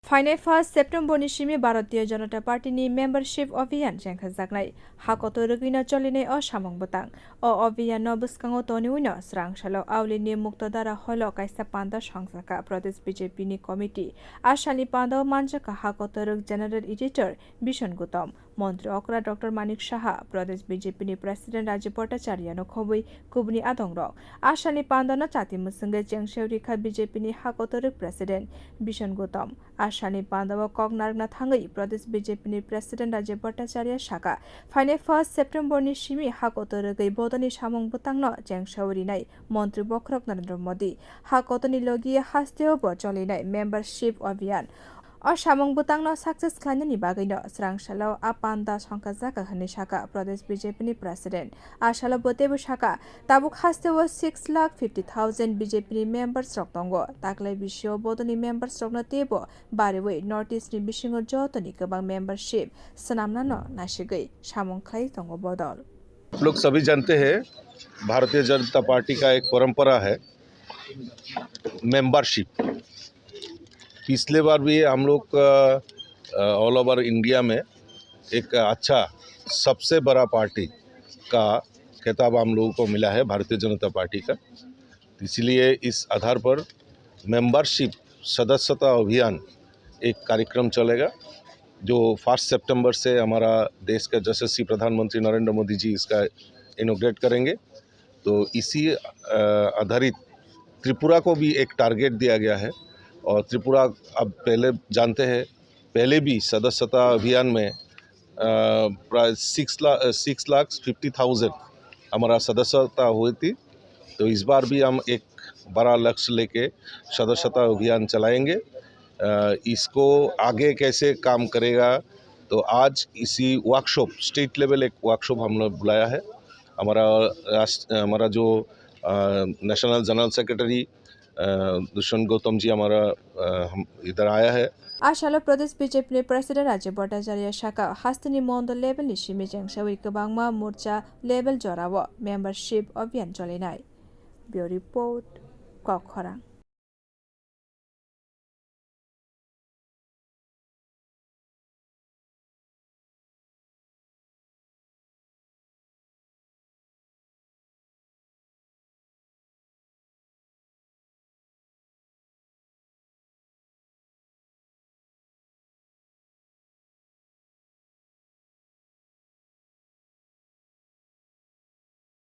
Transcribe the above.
Final 1 सेप्टेम्बरनि Simi Bharatiya Janata पार्टीनि membership अभियान जेंखाजागनाय हाकत रगैना चलिनाय असामं बतां अ अभियान बस्कांगो तनि उइनो स्रांसालो आवलिनि मुक्तदारा हलो काइसा पान्दा संसाका प्रदेश बीजेपी नि कमिटी आशानि पान्दा मानजाका हाकत रग जनरल एडिटर बिशन गौतम मंत्री अकरा डॉक्टर मानिक साहा प्रदेश बीजेपी नि प्रेसिडेंट राजीव भट्टाचार्य न खबै कुबनी आदंग आशानि पान्दा न चाति मुसंगे जेंसेवरिखा बीजेपी नि हाकत रग प्रेसिडेंट बिशन गौतम आशानि पान्दाव कगनारना थांगै प्रदेश बीजेपी नि प्रेसिडेंट राजीव भट्टाचार्य साका फाइनाल 1 सेप्टेम्बरनि सिमी हाकत रगै बदनि सामं बुतांनो जेंसावरिनाय मंत्री बखरक नरेंद्र मोदी हाकतनि लगिए हास्तेव चलिनाय मेम्बारशिप अभियान असामं बुतांनो सक्सेस खालामनायनि बागैनो स्रांसालाव आपान्दा संका जाका हनै साका प्रदेश बीजेपी नि प्रेसिडेंट आशाला बतेबो साका ताबुक हास्तेव 6,50,000 बीजेपी नि मेम्बार्स रक दंगो ताकलाय बिसियो बदनि मेम्बार्स रकनो तेबो बारेवै नॉर्थ ईस्ट नि बिसिङो जतनि गोबां मेम्बारशिप सनामनानो नासिगै सामं खाय दंगो बदल। लोग सभी जानते हैं भारतीय जनता पार्टी का एक परंपरा है मेंबरशिप। पिछले बार भी हम लोग ऑल ओवर इंडिया में एक अच्छा सबसे बड़ा पार्टी का खिताब हम लोगों को मिला है भारतीय जनता पार्टी का। इसलिए इस आधार पर मेंबरशिप सदस्यता अभियान एक कार्यक्रम चलेगा जो 1 सितंबर से हमारा देश के यशस्वी प्रधानमंत्री नरेंद्र मोदी जी इसका इनॉग्रेट करेंगे। तो इसी आधारित त्रिपुरा को भी एक टारगेट दिया गया है और त्रिपुरा अब पहले जानते हैं पहले भी सदस्यता अभियान में प्राय 6,50,000 हमारा सदस्यता हुई थी। तो इस बार भी हम एक बड़ा लक्ष्य लेके सदस्यता अभियान चलाएंगे। इसको आगे कैसे काम करेगा तो आज इसी वर्कशॉप स्टेट लेवल एक वर्कशॉप हमने बुलाया है। हमारा जो national general secretary Dushyant Gautam ji हमारा हम इधर आया है। आशाला प्रदेश बीजेपी नि प्रेसिडेंट राजीव भट्टाचार्य साका हास्तिनि मंडल लेभेल नि सिमी जेंसावि गोबांमा मोर्चा लेभेल जराव मेम्बारशिप अभियान चलिनाय। Bureau report कखरां।